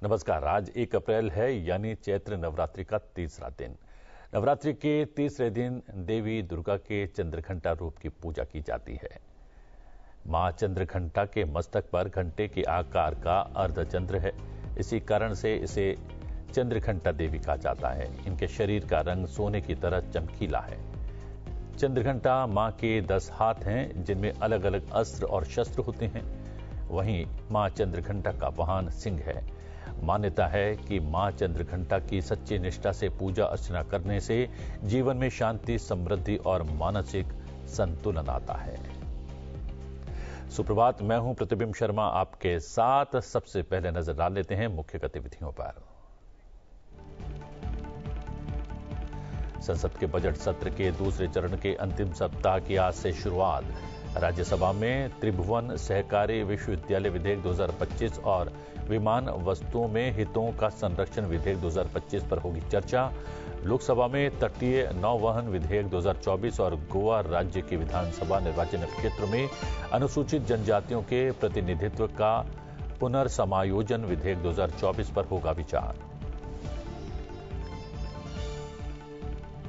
नमस्कार। आज 1 अप्रैल है, यानी चैत्र नवरात्रि का तीसरा दिन। नवरात्रि के तीसरे दिन देवी दुर्गा के चंद्रघंटा रूप की पूजा की जाती है। मां चंद्रघंटा के मस्तक पर घंटे के आकार का अर्धचंद्र है। इसी कारण से इसे चंद्रघंटा देवी कहा जाता है। इनके शरीर का रंग सोने की तरह चमकीला है। चंद्रघंटा मां के 10 हाथ हैं, जिनमें अलग अलग अस्त्र और शस्त्र होते हैं। वहीं मां चंद्रघंटा का वाहन सिंह है। मान्यता है कि मां चंद्रघंटा की सच्ची निष्ठा से पूजा अर्चना करने से जीवन में शांति, समृद्धि और मानसिक संतुलन आता है। सुप्रभात, मैं हूं प्रतिबिंब शर्मा आपके साथ। सबसे पहले नजर डाल लेते हैं मुख्य गतिविधियों पर। संसद के बजट सत्र के दूसरे चरण के अंतिम सप्ताह की आज से शुरुआत। राज्यसभा में त्रिभुवन सहकारी विश्वविद्यालय विधेयक 2025 और विमान वस्तुओं में हितों का संरक्षण विधेयक 2025 पर होगी चर्चा। लोकसभा में तटीय नौवहन विधेयक 2024 और गोवा राज्य की विधानसभा निर्वाचन क्षेत्र में अनुसूचित जनजातियों के प्रतिनिधित्व का पुनर्समायोजन विधेयक 2024 पर होगा विचार।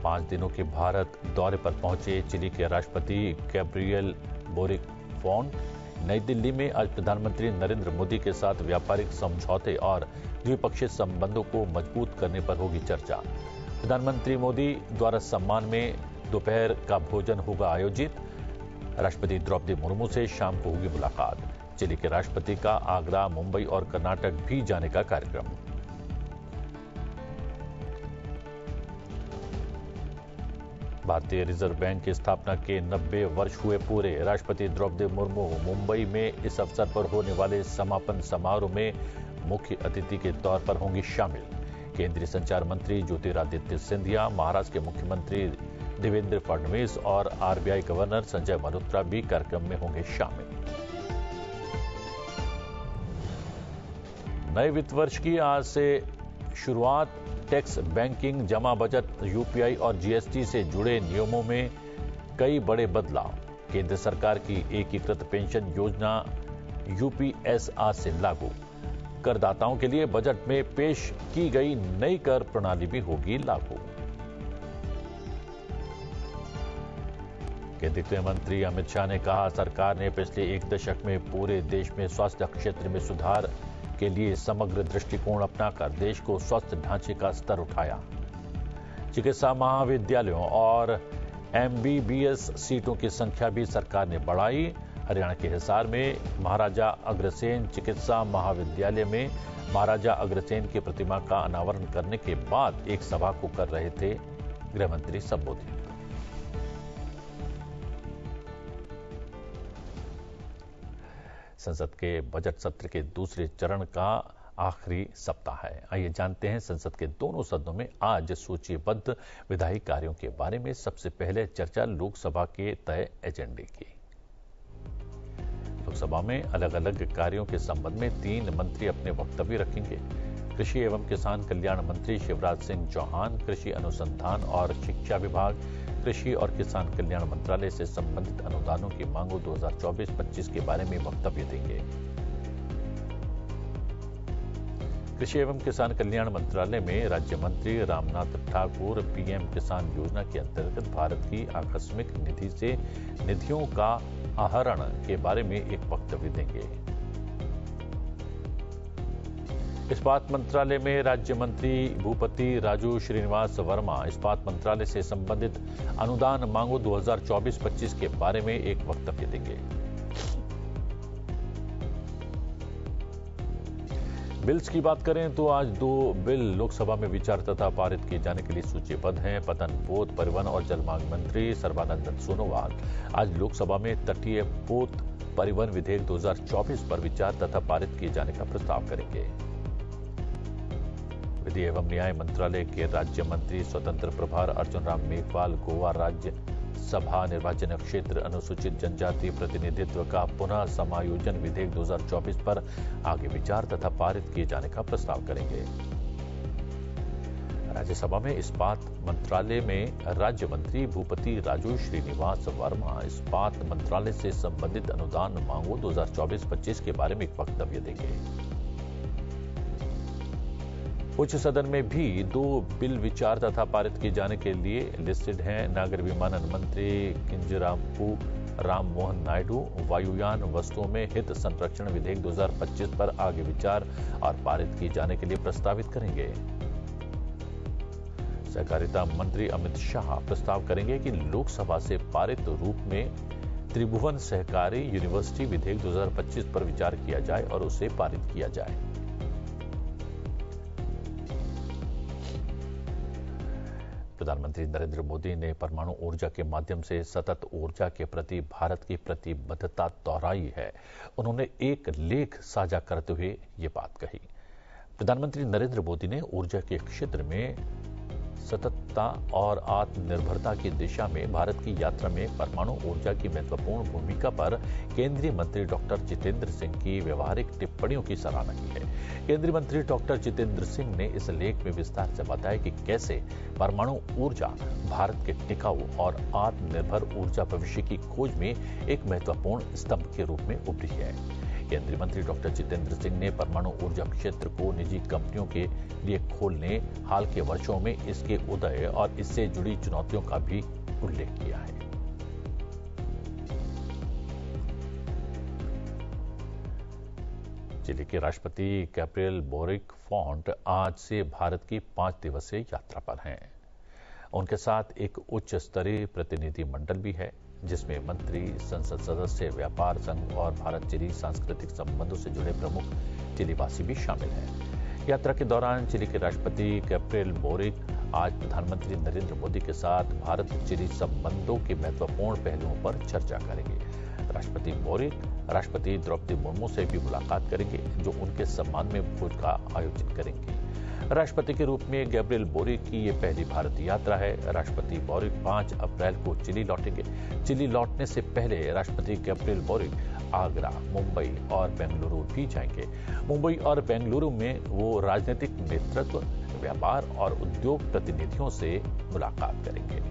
5 दिनों के भारत दौरे पर पहुंचे चिली के राष्ट्रपति गैब्रियल बोरिक फॉन्ट। नई दिल्ली में आज प्रधानमंत्री नरेंद्र मोदी के साथ व्यापारिक समझौते और द्विपक्षीय संबंधों को मजबूत करने पर होगी चर्चा। प्रधानमंत्री मोदी द्वारा सम्मान में दोपहर का भोजन होगा आयोजित। राष्ट्रपति द्रौपदी मुर्मू से शाम को होगी मुलाकात। चिली के राष्ट्रपति का आगरा, मुंबई और कर्नाटक भी जाने का कार्यक्रम। भारतीय रिजर्व बैंक की स्थापना के 90 वर्ष हुए पूरे। राष्ट्रपति द्रौपदी मुर्मू मुंबई में इस अवसर पर होने वाले समापन समारोह में मुख्य अतिथि के तौर पर होंगी शामिल। केंद्रीय संचार मंत्री ज्योतिरादित्य सिंधिया, महाराष्ट्र के मुख्यमंत्री देवेंद्र फडणवीस और आरबीआई गवर्नर संजय मल्होत्रा भी कार्यक्रम में होंगे शामिल। नए वित्त वर्ष की आज से शुरुआत। टैक्स, बैंकिंग, जमा बजट, यूपीआई और जीएसटी से जुड़े नियमों में कई बड़े बदलाव। केंद्र सरकार की एकीकृत पेंशन योजना यूपीएसआर से लागू। करदाताओं के लिए बजट में पेश की गई नई कर प्रणाली भी होगी लागू। केंद्रीय गृह मंत्री अमित शाह ने कहा, सरकार ने पिछले 1 दशक में पूरे देश में स्वास्थ्य क्षेत्र में सुधार के लिए समग्र दृष्टिकोण अपनाकर देश को स्वस्थ ढांचे का स्तर उठाया। चिकित्सा महाविद्यालयों और एमबीबीएस सीटों की संख्या भी सरकार ने बढ़ाई। हरियाणा के हिसार में महाराजा अग्रसेन चिकित्सा महाविद्यालय में महाराजा अग्रसेन की प्रतिमा का अनावरण करने के बाद एक सभा को कर रहे थे गृह मंत्री संबोधित। संसद के बजट सत्र के दूसरे चरण का आखिरी सप्ताह है। आइए जानते हैं संसद के दोनों सदनों में आज सूचीबद्ध विधायी कार्यों के बारे में। सबसे पहले चर्चा लोकसभा के तय एजेंडे की। लोकसभा में अलग अलग कार्यों के संबंध में 3 मंत्री अपने वक्तव्य रखेंगे। कृषि एवं किसान कल्याण मंत्री शिवराज सिंह चौहान कृषि अनुसंधान और शिक्षा विभाग, कृषि और किसान कल्याण मंत्रालय से संबंधित अनुदानों की मांगों 2024-25 के बारे में वक्तव्य देंगे। कृषि एवं किसान कल्याण मंत्रालय में राज्य मंत्री रामनाथ ठाकुर पीएम किसान योजना के अंतर्गत भारत की आकस्मिक निधि से निधियों का आहरण के बारे में एक वक्तव्य देंगे। इस्पात मंत्रालय में राज्य मंत्री भूपति राजू श्रीनिवास वर्मा इस्पात मंत्रालय से संबंधित अनुदान मांगों 2024-25 के बारे में एक वक्तव्य देंगे। बिल्स की बात करें तो आज 2 बिल लोकसभा में विचार तथा पारित किए जाने के लिए सूचीबद्ध हैं। पतन, पोत, परिवहन और जलमार्ग मंत्री सर्बानंद सोनोवाल आज लोकसभा में तटीय पोत परिवहन विधेयक 2024 पर विचार तथा पारित किए जाने का प्रस्ताव करेंगे। विधि एवं न्याय मंत्रालय के राज्य मंत्री स्वतंत्र प्रभार अर्जुन राम मेघवाल गोवा राज्य सभा निर्वाचन क्षेत्र अनुसूचित जनजाति प्रतिनिधित्व का पुनः समायोजन विधेयक 2024 पर आगे विचार तथा पारित किए जाने का प्रस्ताव करेंगे। राज्यसभा में इस्पात मंत्रालय में राज्य मंत्री भूपति राजू श्रीनिवास वर्मा इस्पात मंत्रालय से संबंधित अनुदान मांगों 2024-25 के बारे में एक वक्तव्य देंगे। उच्च सदन में भी 2 बिल विचार तथा पारित किए जाने के लिए लिस्टेड हैं। नागर विमानन मंत्री किंजरापू राम मोहन नायडू वायुयान वस्तुओं में हित संरक्षण विधेयक 2025 पर आगे विचार और पारित किए जाने के लिए प्रस्तावित करेंगे। सहकारिता मंत्री अमित शाह प्रस्ताव करेंगे कि लोकसभा से पारित रूप में त्रिभुवन सहकारी यूनिवर्सिटी विधेयक 2025 पर विचार किया जाए और उसे पारित किया जाए। प्रधानमंत्री नरेंद्र मोदी ने परमाणु ऊर्जा के माध्यम से सतत ऊर्जा के प्रति भारत की प्रतिबद्धता दोहराई है। उन्होंने एक लेख साझा करते हुए ये बात कही। प्रधानमंत्री नरेंद्र मोदी ने ऊर्जा के क्षेत्र में सततता और आत्मनिर्भरता की दिशा में भारत की यात्रा में परमाणु ऊर्जा की महत्वपूर्ण भूमिका पर केंद्रीय मंत्री डॉक्टर जितेंद्र सिंह की व्यवहारिक टिप्पणियों की सराहना की है। केंद्रीय मंत्री डॉक्टर जितेंद्र सिंह ने इस लेख में विस्तार से बताया कि कैसे परमाणु ऊर्जा भारत के टिकाऊ और आत्मनिर्भर ऊर्जा भविष्य की खोज में एक महत्वपूर्ण स्तंभ के रूप में उभरी है। केंद्रीय मंत्री डॉक्टर जितेंद्र सिंह ने परमाणु ऊर्जा क्षेत्र को निजी कंपनियों के लिए खोलने, हाल के वर्षों में इसके उदय और इससे जुड़ी चुनौतियों का भी उल्लेख किया है। चिली के राष्ट्रपति गैब्रियल बोरिक फॉन्ट आज से भारत की 5 दिवसीय यात्रा पर हैं। उनके साथ एक उच्च स्तरीय प्रतिनिधि मंडल भी है, जिसमें मंत्री, संसद सदस्य, व्यापार संघ और भारत चिली सांस्कृतिक संबंधों से जुड़े प्रमुख चिलीवासी भी शामिल हैं। यात्रा के दौरान चिली के राष्ट्रपति गैब्रियल बोरिक आज प्रधानमंत्री नरेंद्र मोदी के साथ भारत चिली संबंधों के महत्वपूर्ण पहलुओं पर चर्चा करेंगे। राष्ट्रपति बोरिक राष्ट्रपति द्रौपदी मुर्मू से भी मुलाकात करेंगे, जो उनके सम्मान में भोज का आयोजन करेंगे। राष्ट्रपति के रूप में गैब्रियल बोरिक की ये पहली भारत यात्रा है। राष्ट्रपति बोरिक 5 अप्रैल को चिली लौटेंगे। चिली लौटने से पहले राष्ट्रपति गैब्रियल बोरिक आगरा, मुंबई और बेंगलुरु भी जाएंगे। मुंबई और बेंगलुरु में वो राजनीतिक नेतृत्व, व्यापार और उद्योग प्रतिनिधियों से मुलाकात करेंगे।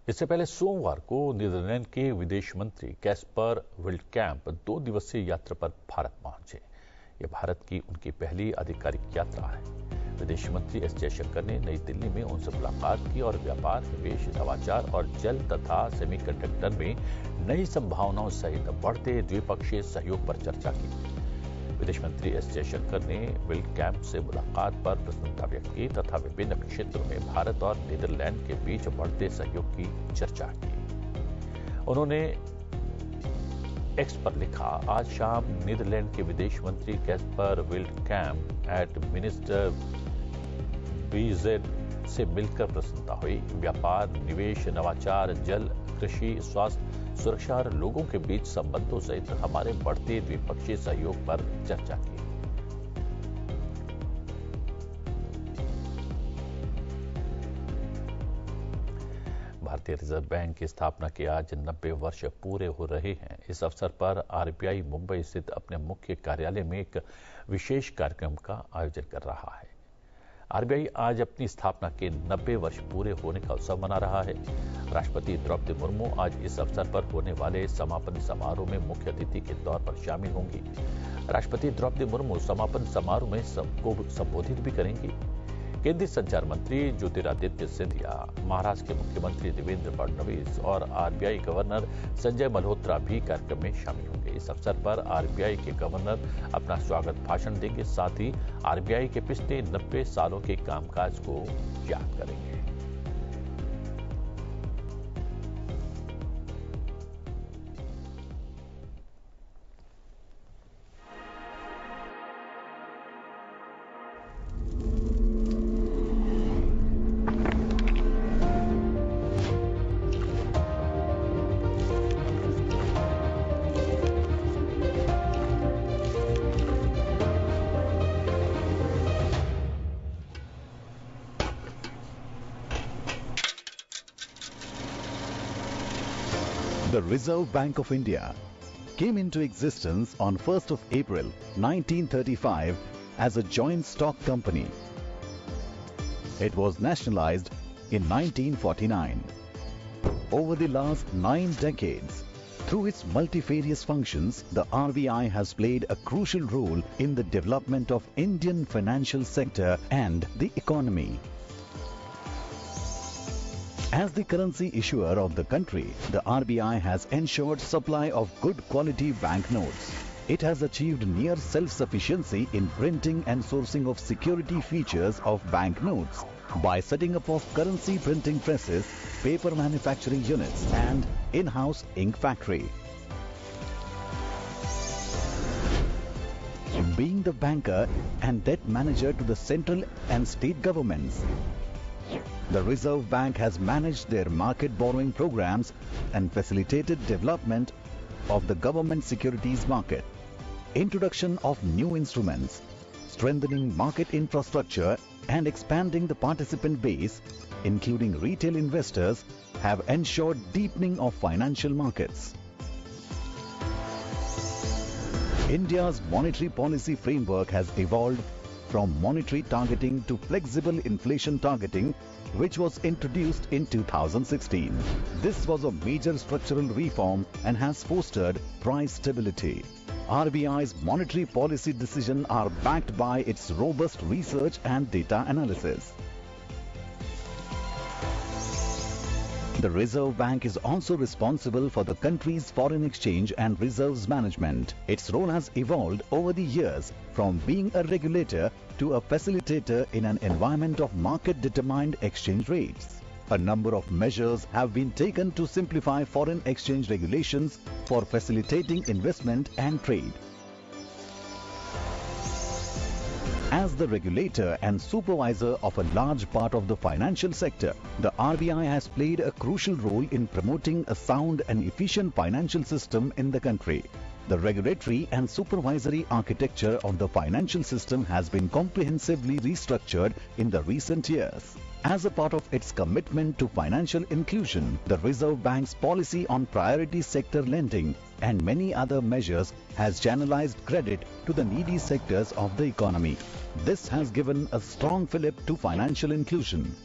इससे पहले सोमवार को नीदरलैंड के विदेश मंत्री कैस्पर विल्डकैंप 2 दिवसीय यात्रा पर भारत पहुंचे। यह भारत की उनकी पहली आधिकारिक यात्रा है। विदेश मंत्री एस जयशंकर ने नई दिल्ली में उनसे मुलाकात की और व्यापार, निवेश, नवाचार और जल तथा सेमीकंडक्टर में नई संभावनाओं सहित बढ़ते द्विपक्षीय सहयोग पर चर्चा की। विदेश मंत्री एस जयशंकर ने विल्डकैंप से मुलाकात पर प्रसन्नता व्यक्त की तथा विभिन्न क्षेत्रों में भारत और नीदरलैंड के बीच बढ़ते सहयोग की चर्चा की। उन्होंने एक्स पर लिखा, आज शाम नीदरलैंड के विदेश मंत्री कैस्पर विल्डकैंप एट मिनिस्टर बीजेड से मिलकर प्रसन्नता हुई। व्यापार, निवेश, नवाचार, जल, कृषि, स्वास्थ्य, सुरक्षा और लोगों के बीच संबंधों सहित हमारे बढ़ते द्विपक्षीय सहयोग पर चर्चा की। भारतीय रिजर्व बैंक की स्थापना के आज 90 वर्ष पूरे हो रहे हैं। इस अवसर पर आरबीआई मुंबई स्थित अपने मुख्य कार्यालय में एक विशेष कार्यक्रम का आयोजन कर रहा है। आरबीआई आज अपनी स्थापना के 90 वर्ष पूरे होने का उत्सव मना रहा है। राष्ट्रपति द्रौपदी मुर्मू आज इस अवसर पर होने वाले समापन समारोह में मुख्य अतिथि के तौर पर शामिल होंगी। राष्ट्रपति द्रौपदी मुर्मू समापन समारोह में सबको संबोधित भी करेंगी। केंद्रीय संचार मंत्री ज्योतिरादित्य सिंधिया, महाराष्ट्र के मुख्यमंत्री देवेंद्र फडणवीस और आरबीआई गवर्नर संजय मल्होत्रा भी कार्यक्रम में शामिल होंगे। इस अवसर पर आरबीआई के गवर्नर अपना स्वागत भाषण देंगे, साथ ही आरबीआई के पिछले 90 सालों के कामकाज को याद करेंगे। The Reserve Bank of India came into existence on 1st of April 1935 as a joint stock company. It was nationalized in 1949. Over the last 9 decades, through its multifarious functions, the RBI has played a crucial role in the development of Indian financial sector and the economy. As the currency issuer of the country, the RBI has ensured supply of good quality banknotes. It has achieved near self-sufficiency in printing and sourcing of security features of banknotes by setting up of currency printing presses, paper manufacturing units and in-house ink factory. Being the banker and debt manager to the central and state governments, the Reserve Bank has managed their market borrowing programs and facilitated development of the government securities market. Introduction of new instruments, strengthening market infrastructure and expanding the participant base, including retail investors, have ensured deepening of financial markets. India's monetary policy framework has evolved from monetary targeting to flexible inflation targeting, which was introduced in 2016. This was a major structural reform and has fostered price stability. RBI's monetary policy decisions are backed by its robust research and data analysis. The Reserve Bank is also responsible for the country's foreign exchange and reserves management. Its role has evolved over the years from being a regulator to a facilitator in an environment of market-determined exchange rates. A number of measures have been taken to simplify foreign exchange regulations for facilitating investment and trade. As the regulator and supervisor of a large part of the financial sector, the RBI has played a crucial role in promoting a sound and efficient financial system in the country. The regulatory and supervisory architecture of the financial system has been comprehensively restructured in the recent years. As a part of its commitment to financial inclusion, the Reserve Bank's policy on priority sector lending and many other measures has channelized credit to the needy sectors of the economy. This has given a strong fillip to financial inclusion.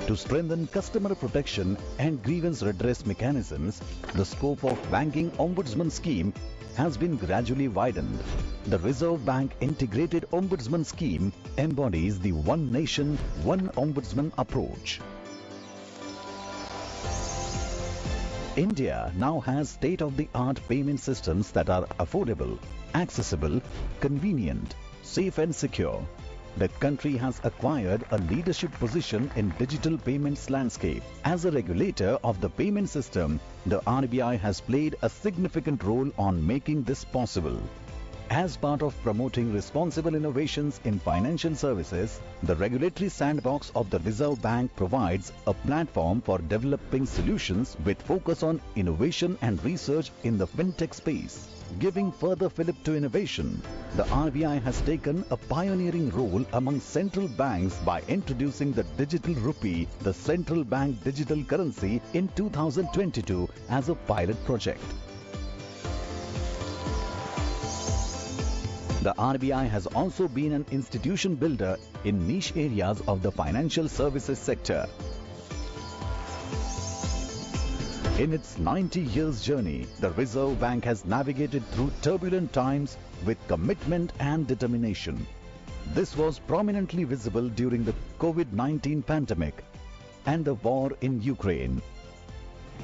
To strengthen customer protection and grievance redress mechanisms, the scope of Banking Ombudsman Scheme has been gradually widened. The Reserve Bank Integrated Ombudsman Scheme embodies the One Nation, One Ombudsman approach. India now has state-of-the-art payment systems that are affordable, accessible, convenient, safe and secure. The country has acquired a leadership position in digital payments landscape. As a regulator of the payment system, the RBI has played a significant role on making this possible. As part of promoting responsible innovations in financial services, the regulatory sandbox of the Reserve Bank provides a platform for developing solutions with focus on innovation and research in the fintech space. Giving further fillip to innovation, the RBI has taken a pioneering role among central banks by introducing the digital rupee, the central bank digital currency, in 2022 as a pilot project. The RBI has also been an institution builder in niche areas of the financial services sector. In its 90 years journey, the Reserve Bank has navigated through turbulent times with commitment and determination. This was prominently visible during the COVID-19 pandemic and the war in Ukraine.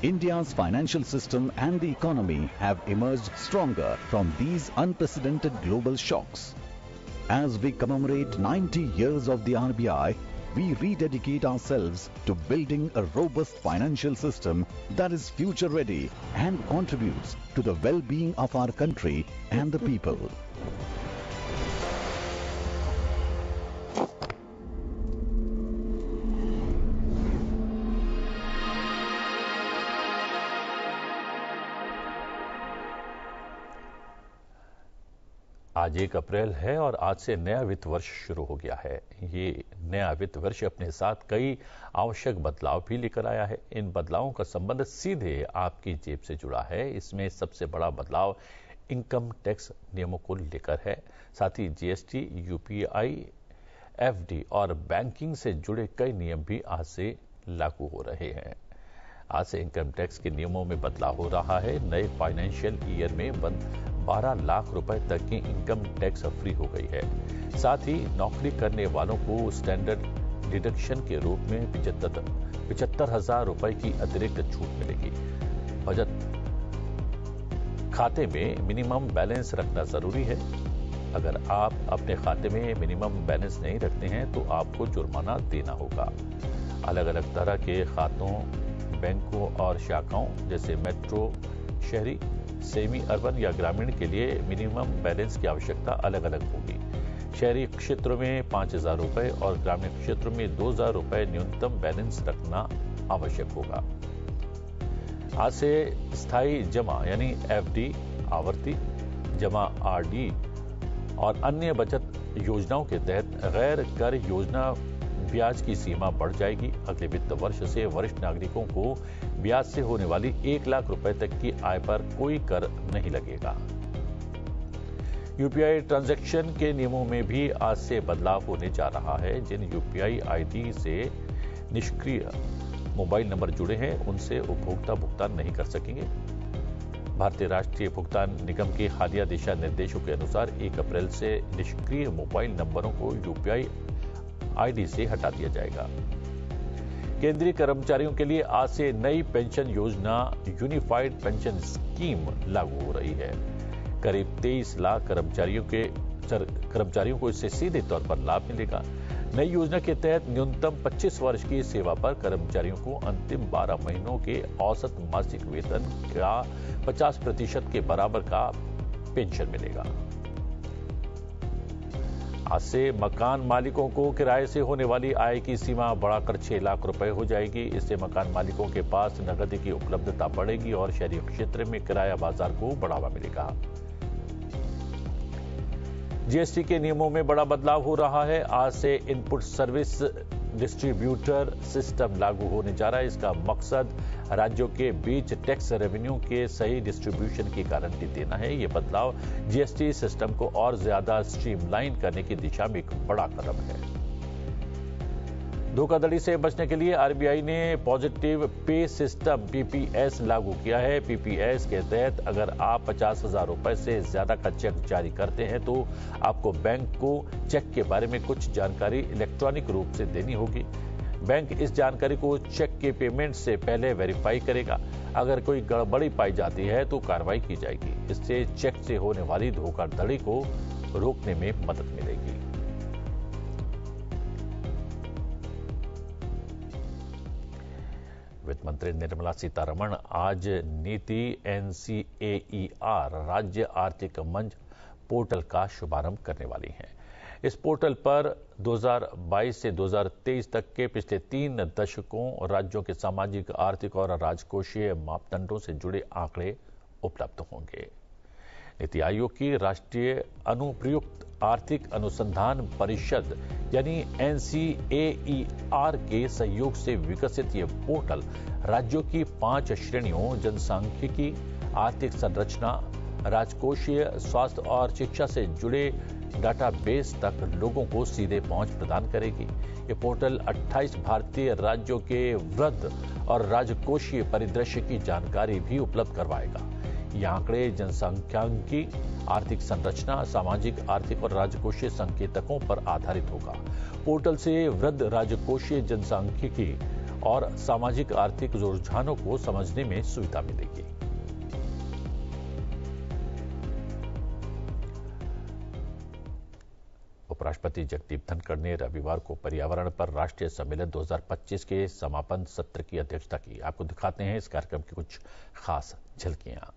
India's financial system and the economy have emerged stronger from these unprecedented global shocks. As we commemorate 90 years of the RBI, we rededicate ourselves to building a robust financial system that is future ready and contributes to the well-being of our country and the people. आज 1 अप्रैल है और आज से नया वित्त वर्ष शुरू हो गया है। ये नया वित्त वर्ष अपने साथ कई आवश्यक बदलाव भी लेकर आया है। इन बदलावों का संबंध सीधे आपकी जेब से जुड़ा है। इसमें सबसे बड़ा बदलाव इनकम टैक्स नियमों को लेकर है। साथ ही जीएसटी, यूपीआई, एफडी और बैंकिंग से जुड़े कई नियम भी आज से लागू हो रहे हैं। आज से इनकम टैक्स के नियमों में बदलाव हो रहा है। नए फाइनेंशियल ईयर में 12 लाख रुपए तक की इनकम टैक्स फ्री हो गई है। साथ ही नौकरी करने वालों को स्टैंडर्ड डिडक्शन के रूप में 75,000 रुपए की अतिरिक्त छूट मिलेगी। बचत खाते में मिनिमम बैलेंस रखना जरूरी है। अगर आप अपने खाते में मिनिमम बैलेंस नहीं रखते हैं तो आपको जुर्माना देना होगा। अलग अलग तरह के खातों, बैंकों और शाखाओं जैसे मेट्रो, शहरी, सेमी अर्बन या ग्रामीण के लिए मिनिमम बैलेंस की आवश्यकता अलग अलग होगी। शहरी क्षेत्रों में 5,000 रुपए और ग्रामीण क्षेत्रों में 2,000 रुपए न्यूनतम बैलेंस रखना आवश्यक होगा। आज से स्थायी जमा यानी एफडी, आवर्ती जमा आरडी और अन्य बचत योजनाओं के तहत गैर कर योजना ब्याज की सीमा बढ़ जाएगी। अगले वित्त वर्ष से वरिष्ठ नागरिकों को ब्याज से होने वाली 1 लाख रुपए तक की आय पर कोई कर नहीं लगेगा। यूपीआई ट्रांजैक्शन के नियमों में भी आज से बदलाव होने जा रहा है। जिन यूपीआई आईडी से निष्क्रिय मोबाइल नंबर जुड़े हैं उनसे उपभोक्ता भुगतान नहीं कर सकेंगे। भारतीय राष्ट्रीय भुगतान निगम के हालिया दिशा निर्देशों के अनुसार 1 अप्रैल से निष्क्रिय मोबाइल नंबरों को यूपीआई आईडी से हटा दिया जाएगा। केंद्रीय कर्मचारियों के लिए आज से नई पेंशन योजना यूनिफाइड पेंशन स्कीम लागू हो रही है। करीब 23 लाख कर्मचारियों को इससे सीधे तौर पर लाभ मिलेगा। नई योजना के तहत न्यूनतम 25 वर्ष की सेवा पर कर्मचारियों को अंतिम 12 महीनों के औसत मासिक वेतन का 50% के बराबर का पेंशन मिलेगा। आज से मकान मालिकों को किराए से होने वाली आय की सीमा बढ़ाकर 6 लाख रुपए हो जाएगी। इससे मकान मालिकों के पास नकदी की उपलब्धता बढ़ेगी और शहरी क्षेत्र में किराया बाजार को बढ़ावा मिलेगा। जीएसटी के नियमों में बड़ा बदलाव हो रहा है। आज से इनपुट सर्विस डिस्ट्रीब्यूटर सिस्टम लागू होने जा रहा है। इसका मकसद राज्यों के बीच टैक्स रेवेन्यू के सही डिस्ट्रीब्यूशन की गारंटी देना है। यह बदलाव जीएसटी सिस्टम को और ज्यादा स्ट्रीमलाइन करने की दिशा में एक बड़ा कदम है। धोखाधड़ी से बचने के लिए आरबीआई ने पॉजिटिव पे सिस्टम पीपीएस लागू किया है। पीपीएस के तहत अगर आप 50,000 रुपए से ज्यादा का चेक जारी करते हैं तो आपको बैंक को चेक के बारे में कुछ जानकारी इलेक्ट्रॉनिक रूप से देनी होगी। बैंक इस जानकारी को चेक के पेमेंट से पहले वेरीफाई करेगा। अगर कोई गड़बड़ी पाई जाती है तो कार्रवाई की जाएगी। इससे चेक से होने वाली धोखाधड़ी को रोकने में मदद मिलेगी। वित्त मंत्री निर्मला सीतारमण आज नीति एनसीएईआर राज्य आर्थिक मंच पोर्टल का शुभारंभ करने वाली हैं। इस पोर्टल पर 2022 से 2023 तक के पिछले 3 दशकों राज्यों के सामाजिक, आर्थिक और राजकोषीय मापदंडों से जुड़े आंकड़े उपलब्ध होंगे। नीति आयोग की राष्ट्रीय अनुप्रयुक्त आर्थिक अनुसंधान परिषद यानी NCAER के सहयोग से विकसित ये पोर्टल राज्यों की 5 श्रेणियों जनसांख्यिकी, आर्थिक संरचना, राजकोषीय, स्वास्थ्य और शिक्षा से जुड़े डाटाबेस तक लोगों को सीधे पहुंच प्रदान करेगी। ये पोर्टल 28 भारतीय राज्यों के वृद्धि और राजकोषीय परिदृश्य की जानकारी भी उपलब्ध करवाएगा। ये आंकड़े जनसांख्यिकी, आर्थिक संरचना, सामाजिक, आर्थिक और राजकोषीय संकेतकों पर आधारित होगा। पोर्टल से वृद्धि, राजकोषीय, जनसांख्यिकी और सामाजिक आर्थिक रुझानों को समझने में सुविधा मिलेगी। उपराष्ट्रपति जगदीप धनखड़ ने रविवार को पर्यावरण पर राष्ट्रीय सम्मेलन 2025 के समापन सत्र की अध्यक्षता की। आपको दिखाते हैं इस कार्यक्रम की कुछ खास झलकियां।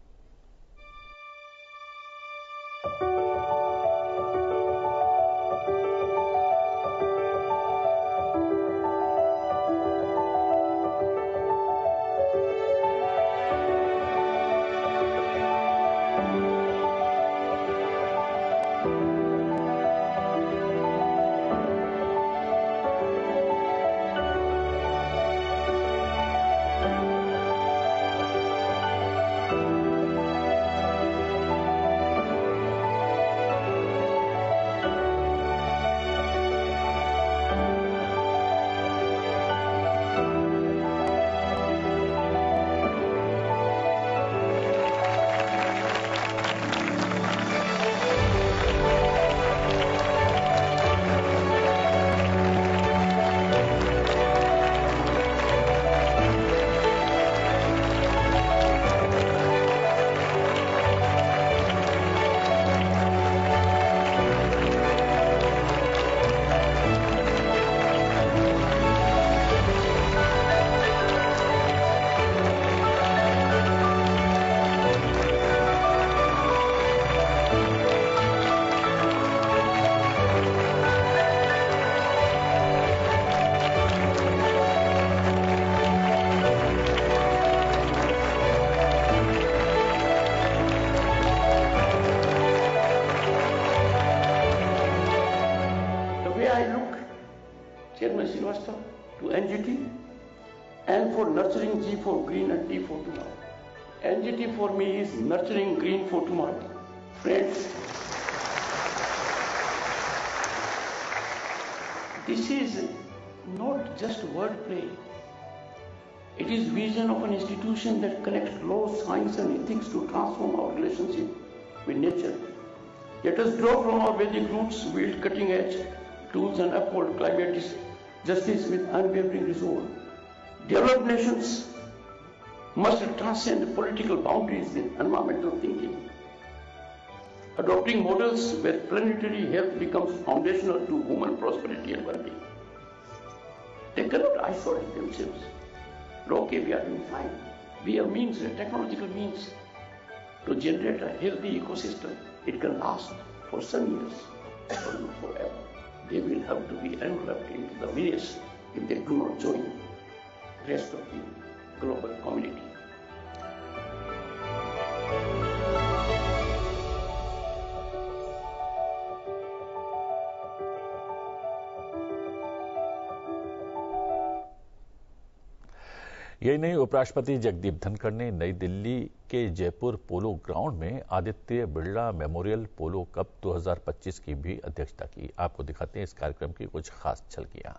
Chairman Srivastava, to NGT, and for nurturing G for green and T for tomorrow. NGT for me is nurturing green for tomorrow. Friends, this is not just wordplay. It is vision of an institution that connects law, science and ethics to transform our relationship with nature. Let us draw from our Vedic roots, wield cutting-edge tools and uphold climate justice with unwavering resolve. Developed nations must transcend political boundaries in environmental thinking, adopting models where planetary health becomes foundational to human prosperity and well-being. They cannot isolate themselves. Okay, we are doing fine. We have means, technological means to generate a healthy ecosystem. It can last for some years, but not forever. They will have to be enveloped into the various if they do not join the rest of the global community. यही नहीं, उपराष्ट्रपति जगदीप धनखड़ ने नई दिल्ली के Jaipur polo ground में Aditya Birla memorial पोलो cup 2025 की भी अध्यक्षता की। आपको दिखाते हैं इस कार्यक्रम की कुछ खास झलकियां।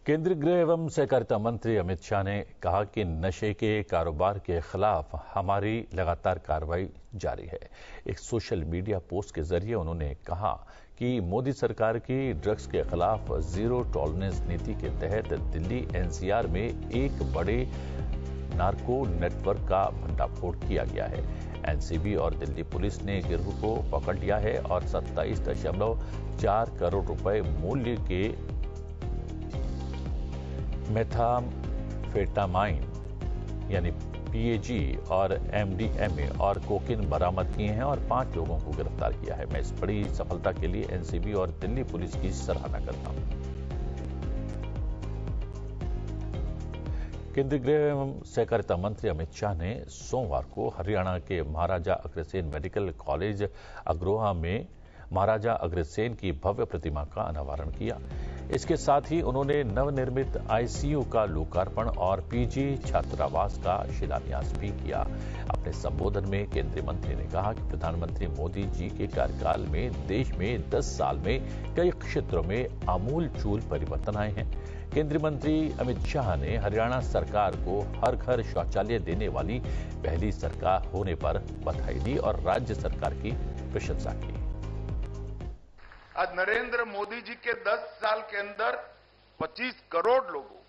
केंद्रीय गृह एवं सहकारिता मंत्री अमित शाह ने कहा कि नशे के कारोबार के खिलाफ हमारी लगातार कार्रवाई जारी है। एक सोशल मीडिया पोस्ट के जरिए उन्होंने कहा कि मोदी सरकार की ड्रग्स के खिलाफ जीरो टॉलरेंस नीति के तहत दिल्ली एनसीआर में एक बड़े नार्को नेटवर्क का भंडाफोड़ किया गया है। एनसीबी और दिल्ली पुलिस ने गिरोह को पकड़ लिया है और 27.4 करोड़ रुपए मूल्य के मेथाम्फेटामाइन यानी पीएजी और एमडीएमए और कोकीन बरामद किए हैं और 5 लोगों को गिरफ्तार किया है। मैं इस बड़ी सफलता के लिए एनसीबी और दिल्ली पुलिस की सराहना करता हूं। केंद्रीय गृह एवं सहकारिता मंत्री अमित शाह ने सोमवार को हरियाणा के महाराजा अग्रसेन मेडिकल कॉलेज अग्रोहा में महाराजा अग्रसेन की भव्य प्रतिमा का अनावरण किया। इसके साथ ही उन्होंने नवनिर्मित आईसीयू का लोकार्पण और पीजी छात्रावास का शिलान्यास भी किया। अपने संबोधन में केंद्रीय मंत्री ने कहा कि प्रधानमंत्री मोदी जी के कार्यकाल में देश में 10 साल में कई क्षेत्रों में आमूलचूल परिवर्तन आए हैं। केंद्रीय मंत्री अमित शाह ने हरियाणा सरकार को हर घर शौचालय देने वाली पहली सरकार होने पर बधाई दी और राज्य सरकार की प्रशंसा की। आज नरेंद्र मोदी जी के 10 साल के अंदर 25 करोड़ लोगों को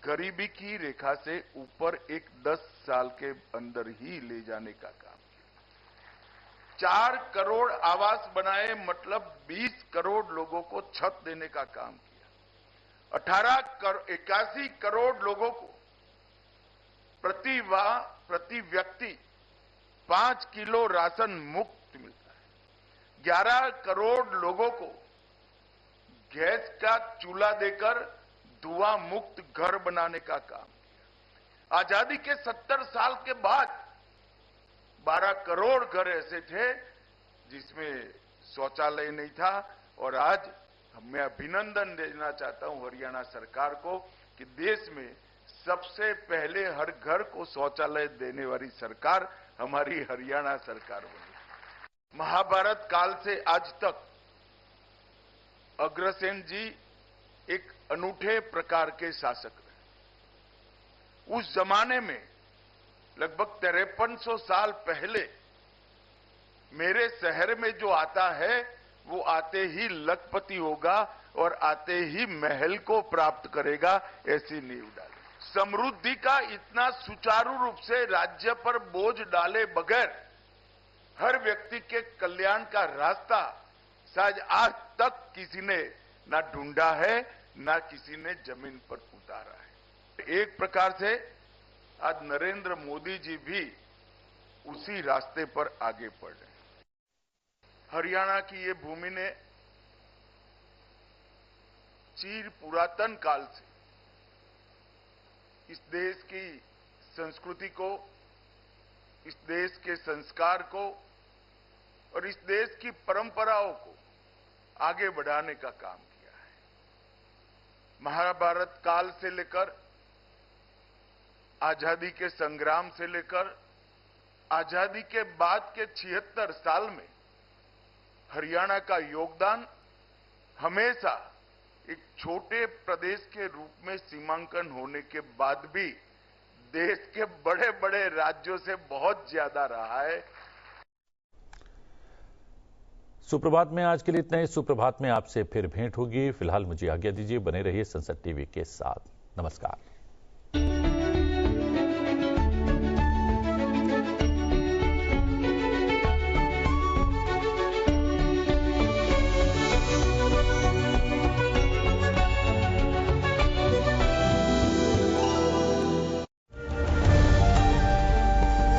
गरीबी की रेखा से ऊपर एक 10 साल के अंदर ही ले जाने का काम किया। 4 करोड़ आवास बनाए, मतलब 20 करोड़ लोगों को छत देने का काम किया। 81 करोड़ लोगों को प्रति व्यक्ति 5 किलो राशन मुफ्त मिलता है। 11 करोड़ लोगों को गैस का चूल्हा देकर धुआं मुक्त घर बनाने का काम किया। आजादी के 70 साल के बाद 12 करोड़ घर ऐसे थे जिसमें शौचालय नहीं था, और आज मैं अभिनंदन देना चाहता हूं हरियाणा सरकार को कि देश में सबसे पहले हर घर को शौचालय देने वाली सरकार हमारी हरियाणा सरकार बनी। महाभारत काल से आज तक अग्रसेन जी एक अनूठे प्रकार के शासक रहे। उस जमाने में लगभग 5300 साल पहले मेरे शहर में जो आता है वो आते ही लखपति होगा और आते ही महल को प्राप्त करेगा, ऐसी नींव डाली। समृद्धि का इतना सुचारू रूप से राज्य पर बोझ डाले बगैर हर व्यक्ति के कल्याण का रास्ता शायद आज तक किसी ने ना ढूंढा है, ना किसी ने जमीन पर उतारा है। एक प्रकार से आज नरेंद्र मोदी जी भी उसी रास्ते पर आगे बढ़ रहे हैं। हरियाणा की ये भूमि ने चिर पुरातन काल से इस देश की संस्कृति को, इस देश के संस्कार को और इस देश की परंपराओं को आगे बढ़ाने का काम किया है। महाभारत काल से लेकर आजादी के संग्राम से लेकर आजादी के बाद के 76 साल में हरियाणा का योगदान हमेशा एक छोटे प्रदेश के रूप में सीमांकन होने के बाद भी देश के बड़े बड़े राज्यों से बहुत ज्यादा रहा है। सुप्रभात में आज के लिए इतना ही। सुप्रभात में आपसे फिर भेंट होगी। फिलहाल मुझे आज्ञा दीजिए। बने रहिए संसद टीवी के साथ। नमस्कार।